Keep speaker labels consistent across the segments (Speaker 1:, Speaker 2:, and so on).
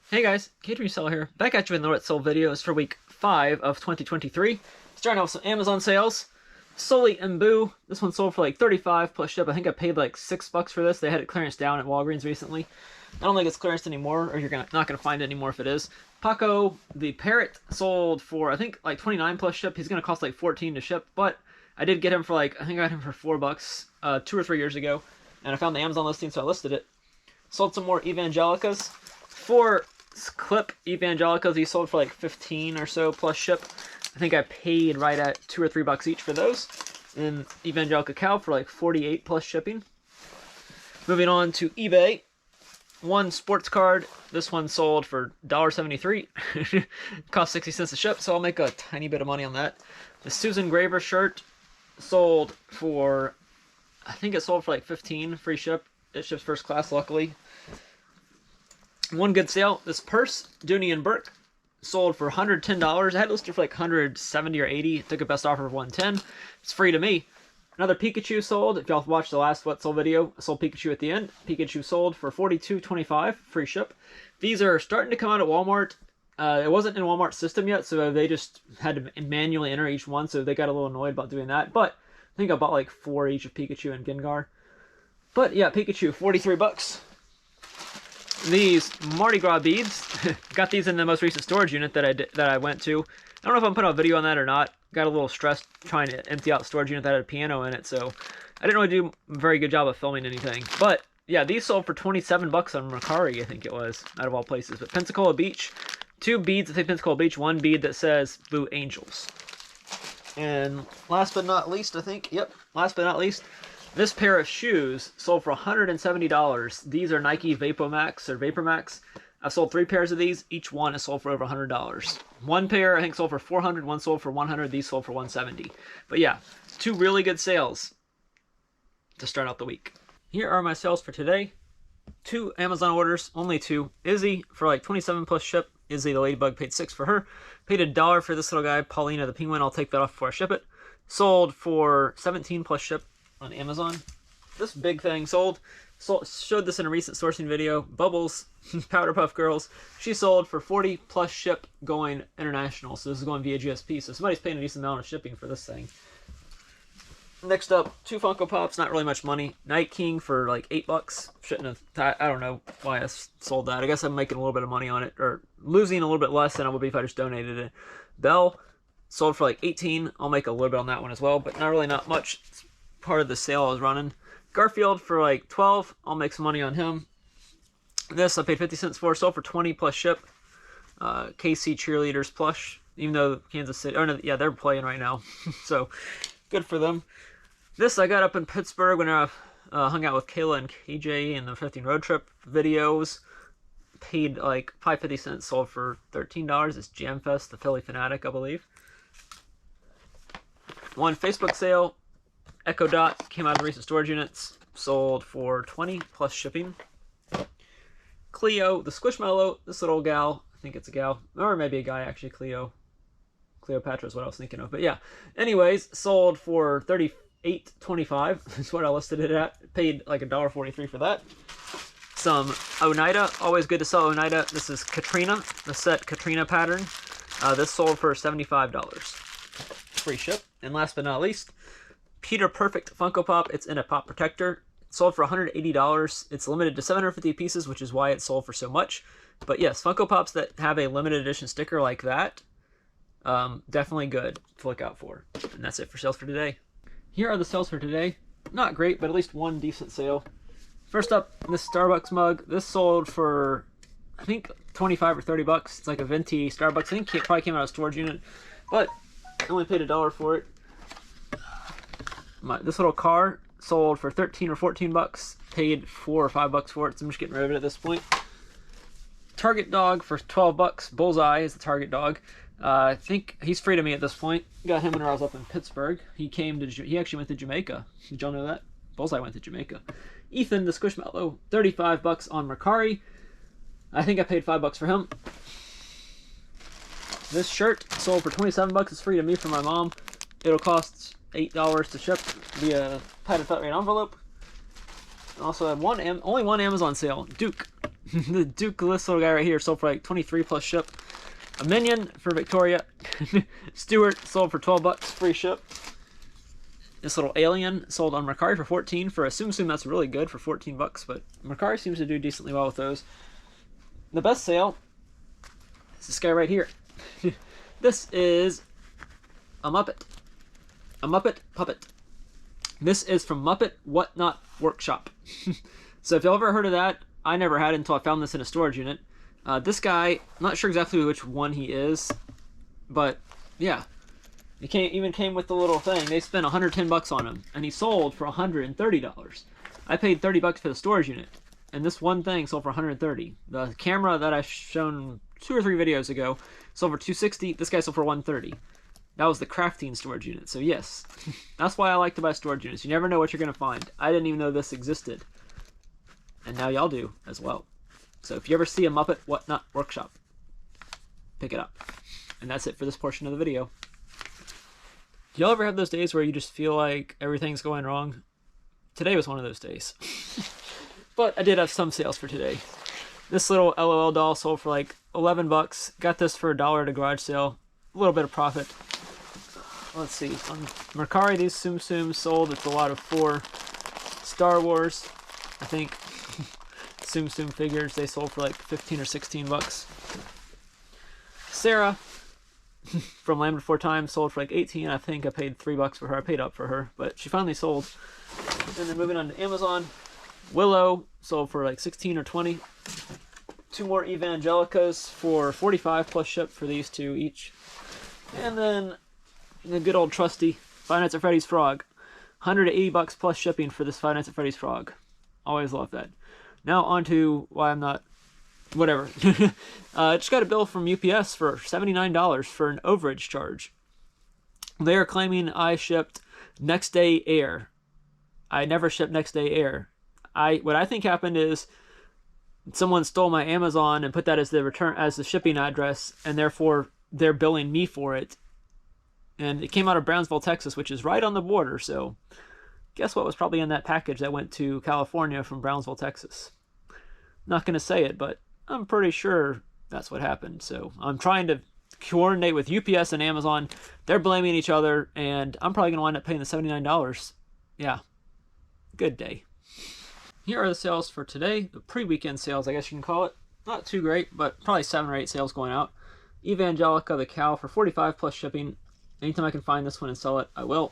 Speaker 1: Hey guys, Catering Seller here, back at you with the What Sold videos for week 5 of 2023. Starting off with some Amazon sales. Sully and Boo, this one sold for like $35 plus ship. I think I paid like $6 for this. They had it clearance down at Walgreens recently. I don't think it's clearanced anymore, or you're not gonna find it anymore if it is. Paco, the parrot, sold for I think like $29 plus ship. He's gonna cost like $14 to ship, but I did get him for like, I think I got him for $4 2 or 3 years ago, and I found the Amazon listing, so I listed it. Sold some more Evangelicas. 4 clip Evangelicas, he sold for like 15 or so plus ship. I think I paid right at $2 or $3 each for those. And Evangelica cow for like 48 plus shipping. Moving on to eBay. 1 sports card. This one sold for $1.73. Cost 60 cents to ship, so I'll make a tiny bit of money on that. The Susan Graver shirt sold for, I think it sold for like 15 free ship. It ships first class, luckily. One good sale. This purse, Dooney and Burke, sold for $110. I had it listed for like $170 or $80. Took a best offer of $110. It's free to me. Another Pikachu sold. If y'all watched the last What Sold video, I sold Pikachu at the end. Pikachu sold for $42.25, free ship. These are starting to come out at Walmart. It wasn't in Walmart's system yet, so they just had to manually enter each one, so they got a little annoyed about doing that. But I think I bought like 4 each of Pikachu and Gengar. But yeah, Pikachu, $43. These Mardi Gras beads, got these in the most recent storage unit that I went to. I don't know if I'm putting out a video on that or not. Got a little stressed trying to empty out the storage unit that had a piano in it, so I didn't really do a very good job of filming anything. But yeah, these sold for $27 on Mercari, I think it was, out of all places. But Pensacola Beach, 2 beads that say Pensacola Beach, 1 bead that says Blue Angels. And last but not least, I think, last but not least, this pair of shoes sold for $170. These are Nike VapoMax or VaporMax. I've sold 3 pairs of these. Each one is sold for over $100. 1 pair I think sold for $400. 1 sold for $100. These sold for $170. But yeah, 2 really good sales to start out the week. Here are my sales for today. 2 Amazon orders, only 2. Izzy for like 27 plus ship. Izzy the ladybug, paid $6 for her. Paid $1 for this little guy, Paulina the penguin. I'll take that off before I ship it. Sold for 17 plus ship on Amazon. This big thing sold. Showed this in a recent sourcing video. Bubbles, Powder Puff Girls. She sold for 40 plus ship going international. So this is going via GSP. So somebody's paying a decent amount of shipping for this thing. Next up, 2 Funko Pops. Not really much money. Night King for like $8. Shouldn't have. I don't know why I sold that. I guess I'm making a little bit of money on it, or losing a little bit less than I would be if I just donated it. Belle sold for like 18. I'll make a little bit on that one as well, but not much. It's part of the sale I was running. Garfield for like 12. I'll make some money on him. This I paid 50 cents for. Sold for 20 plus ship. KC Cheerleaders plush. Even though Kansas City, no, yeah, they're playing right now, so good for them. This I got up in Pittsburgh when I hung out with Kayla and KJ in the 15 road trip videos. Paid like 50 cents. Sold for $13. It's Jam Fest, the Philly Fanatic, I believe. 1 Facebook sale. Echo Dot came out of the recent storage units, sold for 20 plus shipping. Cleo, the Squishmallow, this little gal, I think it's a gal, or maybe a guy actually, Cleopatra is what I was thinking of, but yeah. Anyways, sold for $38.25 is what I listed it at. Paid like $1.43 for that. Some Oneida, always good to sell Oneida. This is Katrina, the set Katrina pattern. This sold for $75. Free ship. And last but not least, Peter Perfect Funko Pop. It's in a pop protector. It sold for $180. It's limited to 750 pieces, which is why it sold for so much. But yes, Funko Pops that have a limited edition sticker like that, definitely good to look out for. And that's it for sales for today. Here are the sales for today. Not great, but at least 1 decent sale. First up, this Starbucks mug. This sold for, I think, 25 or $30. It's like a venti Starbucks. I think it probably came out of a storage unit, but I only paid $1 for it. This little car sold for 13 or 14 bucks. Paid $4 or $5 for it, so I'm just getting rid of it at this point. Target dog for 12 bucks. Bullseye is the Target dog. I think he's free to me at this point. Got him when I was up in Pittsburgh. He actually went to Jamaica. Did y'all know that? Bullseye went to Jamaica. Ethan, the Squishmallow, 35 bucks on Mercari. I think I paid $5 for him. This shirt sold for 27 bucks. It's free to me from my mom. It'll cost $8 to ship via padded flat rate envelope. Also had only one Amazon sale. Duke, The Duke, this little guy right here, sold for like 23 plus ship. A Minion for Victoria. Stewart sold for 12 bucks, free ship. This little alien sold on Mercari for 14. For a Tsum Tsum, that's really good for 14 bucks, but Mercari seems to do decently well with those. The best sale is this guy right here. This is a Muppet. A Muppet puppet. This is from Muppet Whatnot Workshop. So if y'all ever heard of that, I never had until I found this in a storage unit. This guy, I'm not sure exactly which one he is, but yeah. He even came with the little thing. They spent 110 bucks on him, and he sold for $130. I paid 30 bucks for the storage unit, and this one thing sold for 130. The camera that I've shown 2 or 3 videos ago sold for 260. This guy sold for 130. That was the crafting storage unit, so yes. That's why I like to buy storage units. You never know what you're going to find. I didn't even know this existed. And now y'all do as well. So if you ever see a Muppet Whatnot Workshop, pick it up. And that's it for this portion of the video. Do y'all ever have those days where you just feel like everything's going wrong? Today was one of those days. But I did have some sales for today. This little LOL doll sold for like 11 bucks. Got this for $1 at a garage sale. A little bit of profit. Let's see. On Mercari, these Tsum Tsums sold with a lot of 4 Star Wars, I think. Tsum Tsum figures, they sold for like 15 or 16 bucks. Sarah from Lambda 4 Times sold for like 18. I think I paid 3 bucks for her. I paid up for her, but she finally sold. And then moving on to Amazon, Willow sold for like 16 or 20. 2 more Evangelicas for 45 plus ship for these 2 each. And then the good old trusty Five Nights at Freddy's Frog. 180 bucks plus shipping for this Five Nights at Freddy's Frog. Always love that. Now on to why I'm not... Whatever. I just got a bill from UPS for $79 for an overage charge. They are claiming I shipped next day air. I never shipped next day air. What I think happened is someone stole my Amazon and put that as the shipping address, and therefore they're billing me for it. And it came out of Brownsville, Texas, which is right on the border. So guess what was probably in that package that went to California from Brownsville, Texas? Not going to say it, but I'm pretty sure that's what happened. So I'm trying to coordinate with UPS and Amazon. They're blaming each other, and I'm probably going to wind up paying the $79. Yeah, good day. Here are the sales for today. The pre-weekend sales, I guess you can call it. Not too great, but probably 7 or 8 sales going out. Evangelica the cow for 45 plus shipping. Anytime I can find this one and sell it, I will.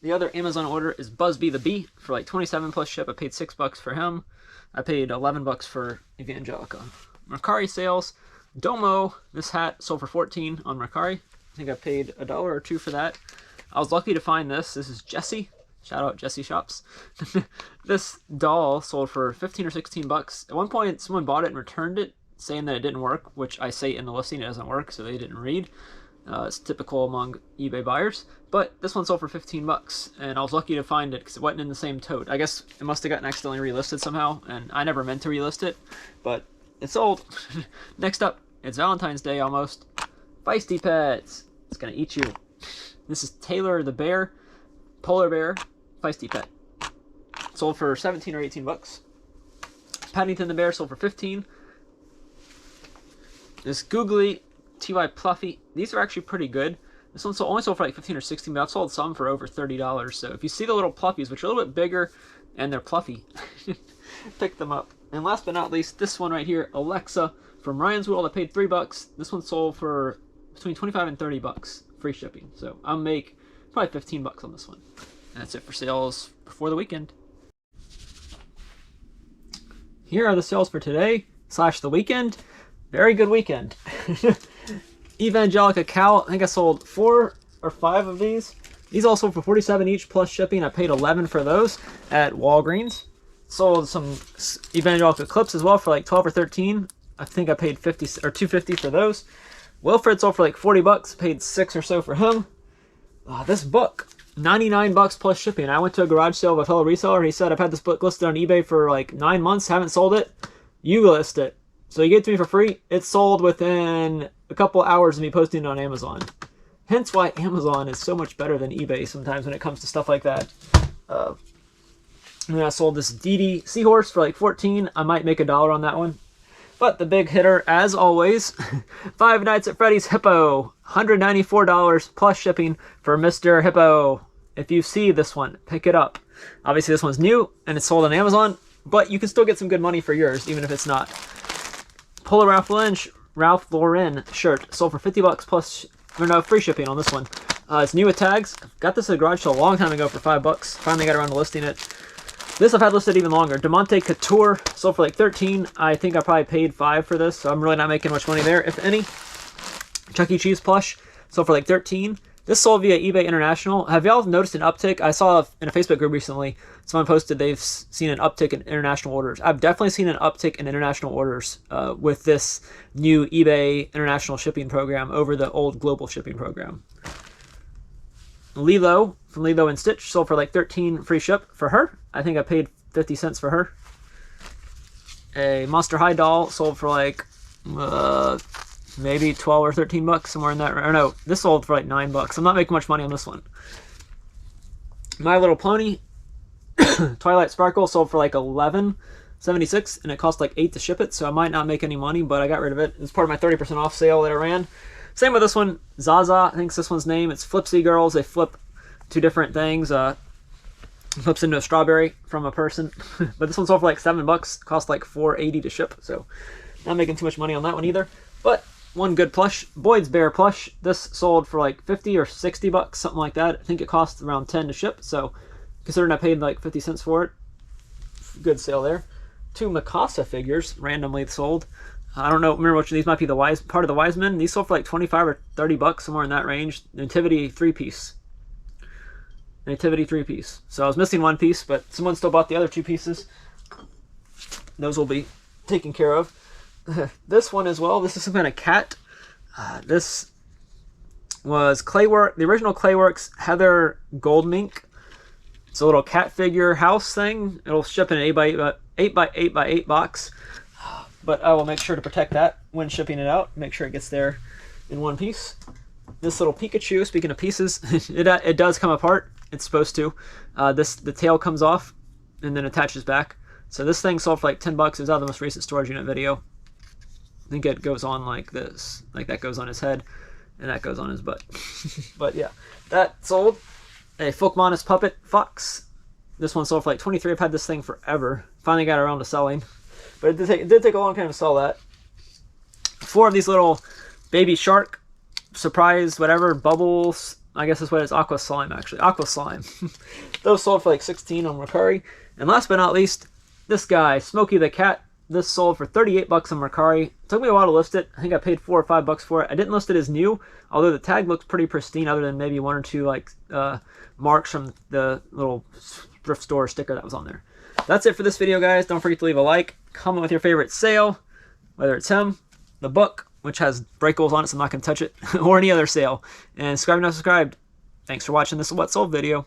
Speaker 1: The other Amazon order is Busby the Bee for like 27 plus ship. I paid 6 bucks for him. I paid 11 bucks for Evangelica. Mercari sales. Dymo, this hat sold for 14 on Mercari. I think I paid $1 or $2 for that. I was lucky to find this. This is Jessie. Shout out Jessie Shops. This doll sold for 15 or 16 bucks. At one point, someone bought it and returned it, saying that it didn't work, which I say in the listing it doesn't work, so they didn't read. It's typical among eBay buyers. But this one sold for 15 bucks, and I was lucky to find it because it wasn't in the same tote. I guess it must have gotten accidentally relisted somehow, and I never meant to relist it, but it sold. Next up, it's Valentine's Day almost. Feisty Pets. It's gonna eat you. This is Taylor the Bear, Polar Bear, Feisty Pet. Sold for 17 or 18 bucks. Paddington the Bear sold for 15. This Googly TY Pluffy. These are actually pretty good. This one only sold for like 15 or 16, but I've sold some for over $30. So if you see the little Pluffies, which are a little bit bigger and they're fluffy, pick them up. And last but not least, this one right here, Alexa from Ryan's World. I paid 3 bucks. This one sold for between 25 and 30 bucks, free shipping. So I'll make probably 15 bucks on this one. And that's it for sales before the weekend. Here are the sales for today / the weekend. Very good weekend. Evangelica cow. I think I sold 4 or 5 of these. These all sold for 47 each plus shipping. I paid 11 for those at Walgreens. Sold some Evangelica clips as well for like 12 or 13. I think I paid 50 or 250 for those. Wilfred sold for like 40 bucks. Paid 6 or so for him. This book, 99 bucks plus shipping. I went to a garage sale with a fellow reseller. He said, I've had this book listed on eBay for like 9 months. Haven't sold it. You list it. So you get it to me for free. It's sold within a couple hours of me posting it on Amazon. Hence why Amazon is so much better than eBay sometimes when it comes to stuff like that. And then I sold this DD Seahorse for like 14. I might make $1 on that one. But the big hitter, as always, Five Nights at Freddy's Hippo. $194 plus shipping for Mr. Hippo. If you see this one, pick it up. Obviously, this one's new, and it's sold on Amazon, but you can still get some good money for yours, even if it's not. Polo Ralph Lauren shirt. Sold for $50 plus, or no, free shipping on this one. It's new with tags. Got this at a garage sale a long time ago for $5. Finally got around to listing it. This I've had listed even longer. Demonte Couture sold for like 13. I think I probably paid 5 for this, so I'm really not making much money there, if any. Chuck E. Cheese plush sold for like 13. This sold via eBay International. Have y'all noticed an uptick? I saw in a Facebook group recently, someone posted they've seen an uptick in international orders. I've definitely seen an uptick in international orders with this new eBay International shipping program over the old global shipping program. Lilo from Lilo and Stitch sold for like 13 free ship for her. I think I paid 50 cents for her. A Monster High doll sold for like maybe 12 or 13 bucks, somewhere in that. Or no, this sold for like $9. I'm not making much money on this one. My Little Pony Twilight Sparkle sold for like $11.76, and it cost like $8 to ship it, so I might not make any money, but I got rid of it. It's part of my 30% off sale that I ran. Same with this one, Zaza, I think it's this one's name. It's Flipsy Girls. They flip two different things. Flips into a strawberry from a person. But this one sold for like $7. Cost like $4.80 to ship, so not making too much money on that one either. But one good plush, Boyd's Bear plush. This sold for like 50 or 60 bucks, something like that. I think it cost around 10 to ship, so considering I paid like 50 cents for it, good sale there. 2 Mikasa figures randomly sold. I don't know, remember which of these might be the part of the Wise Men. These sold for like 25 or 30 bucks, somewhere in that range. Nativity 3-piece. Nativity 3-piece. So I was missing 1 piece, but someone still bought the other 2 pieces. Those will be taken care of. This one as well. This is some kind of cat. This was Claywork, the original Clayworks Heather Goldmink. It's a little cat figure house thing. It'll ship in an 8x8 box. But I will make sure to protect that when shipping it out. Make sure it gets there in 1 piece. This little Pikachu, speaking of pieces, it does come apart. It's supposed to. The tail comes off and then attaches back. So this thing sold for like $10. It was out of the most recent storage unit video. I think it goes on like this. Like that goes on his head and that goes on his butt. But yeah, that sold. A Folkmanis puppet fox. This one sold for like 23. I've had this thing forever. Finally got around to selling. But it did take a long time to sell that. 4 of these little baby shark surprise whatever bubbles. I guess that's what it's. Aqua slime, actually. Aqua slime. Those sold for like 16 on Mercari. And last but not least, this guy, Smokey the Cat. This sold for 38 bucks on Mercari. It took me a while to list it. I think I paid 4 or 5 bucks for it. I didn't list it as new, although the tag looks pretty pristine, other than maybe 1 or 2 like marks from the little thrift store sticker that was on there. That's it for this video, guys. Don't forget to leave a like, comment with your favorite sale, whether it's him, the book, which has breakables on it, so I'm not going to touch it, or any other sale. And subscribe if you're not subscribed. Thanks for watching this What Sold video.